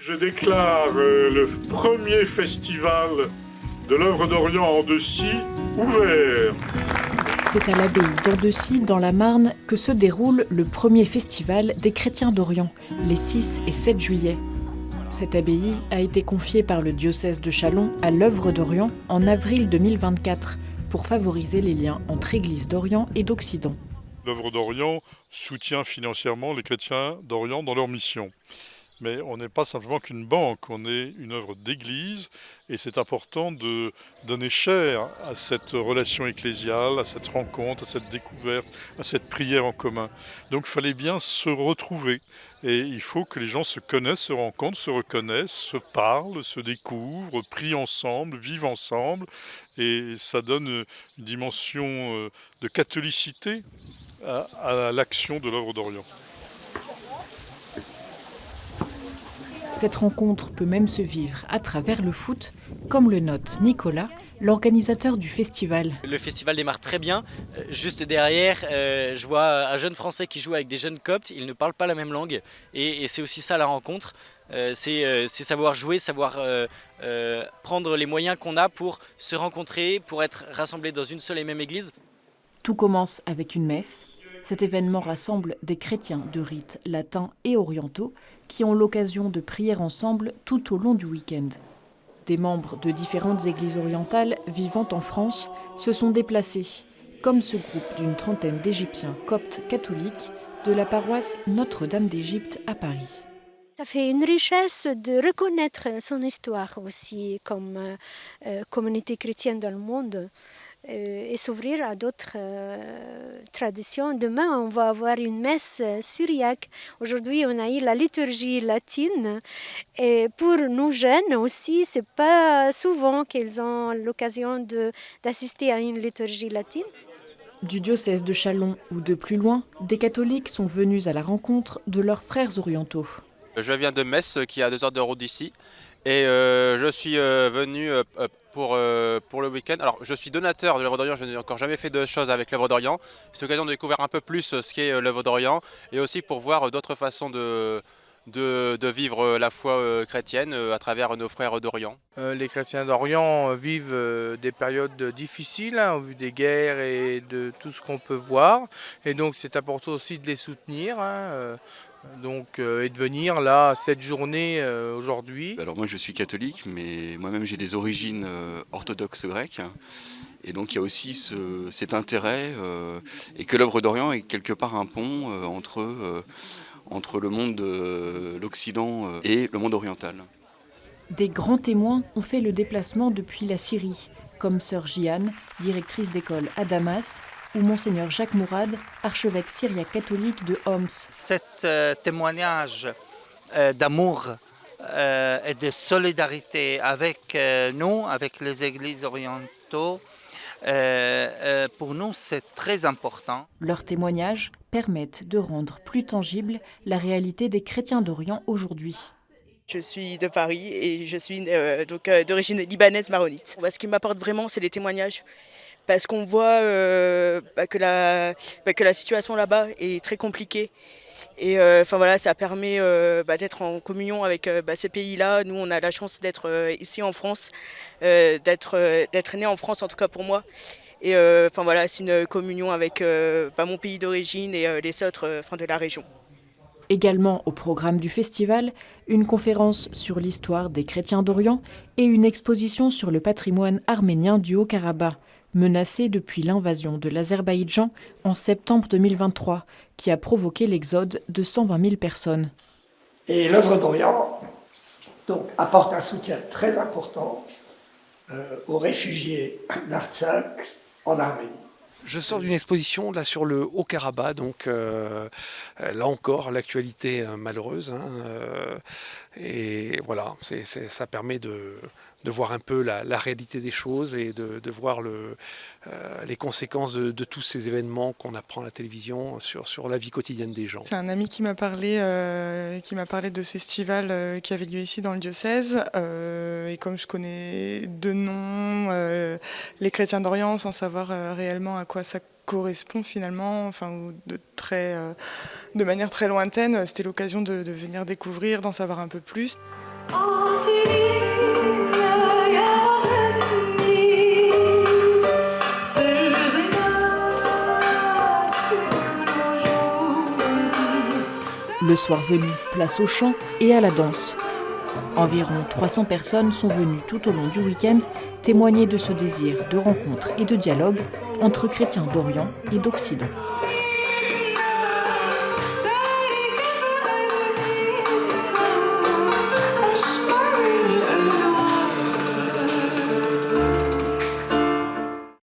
Je déclare le premier festival de l'œuvre d'Orient à Andecy ouvert. C'est à l'abbaye d'Andecy, dans la Marne, que se déroule le premier festival des chrétiens d'Orient, les 6 et 7 juillet. Cette abbaye a été confiée par le diocèse de Châlons à l'œuvre d'Orient en avril 2024 pour favoriser les liens entre Églises d'Orient et d'Occident. L'œuvre d'Orient soutient financièrement les chrétiens d'Orient dans leur mission. Mais on n'est pas simplement qu'une banque, on est une œuvre d'église et c'est important de donner chair à cette relation ecclésiale, à cette rencontre, à cette découverte, à cette prière en commun. Donc il fallait bien se retrouver et il faut que les gens se connaissent, se rencontrent, se reconnaissent, se parlent, se découvrent, prient ensemble, vivent ensemble et ça donne une dimension de catholicité à l'action de l'œuvre d'Orient. Cette rencontre peut même se vivre à travers le foot, comme le note Nicolas, l'organisateur du festival. Le festival démarre très bien. Juste derrière, je vois un jeune Français qui joue avec des jeunes Coptes. Ils ne parlent pas la même langue. Et c'est aussi ça la rencontre. C'est savoir jouer, savoir prendre les moyens qu'on a pour se rencontrer, pour être rassemblés dans une seule et même église. Tout commence avec une messe. Cet événement rassemble des chrétiens de rites latins et orientaux qui ont l'occasion de prier ensemble tout au long du week-end. Des membres de différentes églises orientales vivant en France se sont déplacés, comme ce groupe d'une trentaine d'Égyptiens coptes catholiques de la paroisse Notre-Dame d'Égypte à Paris. Ça fait une richesse de reconnaître son histoire aussi comme communauté chrétienne dans le monde. Et s'ouvrir à d'autres traditions. Demain, on va avoir une messe syriaque. Aujourd'hui, on a eu la liturgie latine. Et pour nous jeunes aussi, c'est pas souvent qu'ils ont l'occasion d'assister à une liturgie latine. Du diocèse de Châlons ou de plus loin, des catholiques sont venus à la rencontre de leurs frères orientaux. Je viens de Metz, qui est à 2 heures de route d'ici. Et je suis venu pour le week-end. Alors, je suis donateur de l'œuvre d'Orient, je n'ai encore jamais fait de choses avec l'œuvre d'Orient. C'est l'occasion de découvrir un peu plus ce qu'est l'œuvre d'Orient et aussi pour voir d'autres façons de vivre la foi chrétienne à travers nos frères d'Orient. Les chrétiens d'Orient vivent des périodes difficiles, au vu des guerres et de tout ce qu'on peut voir. Et donc, c'est important aussi de les soutenir. Et de venir là cette journée aujourd'hui. Alors moi je suis catholique, mais moi-même j'ai des origines orthodoxes grecques. Et donc il y a aussi cet intérêt et que l'œuvre d'Orient est quelque part un pont entre le monde de l'Occident et le monde oriental. Des grands témoins ont fait le déplacement depuis la Syrie, comme sœur Jiane, directrice d'école à Damas, ou Monseigneur Jacques Mourad, archevêque syriaque catholique de Homs. Cet témoignage d'amour et de solidarité avec nous, avec les églises orientaux, pour nous c'est très important. Leurs témoignages permettent de rendre plus tangible la réalité des chrétiens d'Orient aujourd'hui. Je suis de Paris et je suis d'origine libanaise maronite. Ce qui m'apporte vraiment, c'est les témoignages. Parce qu'on voit que la situation là-bas est très compliquée. Et ça permet d'être en communion avec ces pays-là. Nous, on a la chance d'être ici en France, d'être né en France, en tout cas pour moi. Et c'est une communion avec mon pays d'origine et les autres de la région. Également au programme du festival, une conférence sur l'histoire des chrétiens d'Orient et une exposition sur le patrimoine arménien du Haut-Karabakh, menacé depuis l'invasion de l'Azerbaïdjan en septembre 2023, qui a provoqué l'exode de 120 000 personnes. Et l'œuvre d'Orient apporte un soutien très important aux réfugiés d'Artsakh en Arménie. Je sors d'une exposition là sur le Haut-Karabakh, donc là encore l'actualité malheureuse. Et voilà, ça permet de voir un peu la réalité des choses et de voir les conséquences de tous ces événements qu'on apprend à la télévision sur la vie quotidienne des gens. C'est un ami qui m'a parlé de ce festival qui avait lieu ici dans le diocèse. Et comme je connais de nom les chrétiens d'Orient sans savoir réellement à quoi ça correspond finalement, de manière très lointaine, c'était l'occasion de venir découvrir, d'en savoir un peu plus. Le soir venu, place au chant et à la danse. Environ 300 personnes sont venues tout au long du week-end témoigner de ce désir de rencontre et de dialogue entre chrétiens d'Orient et d'Occident.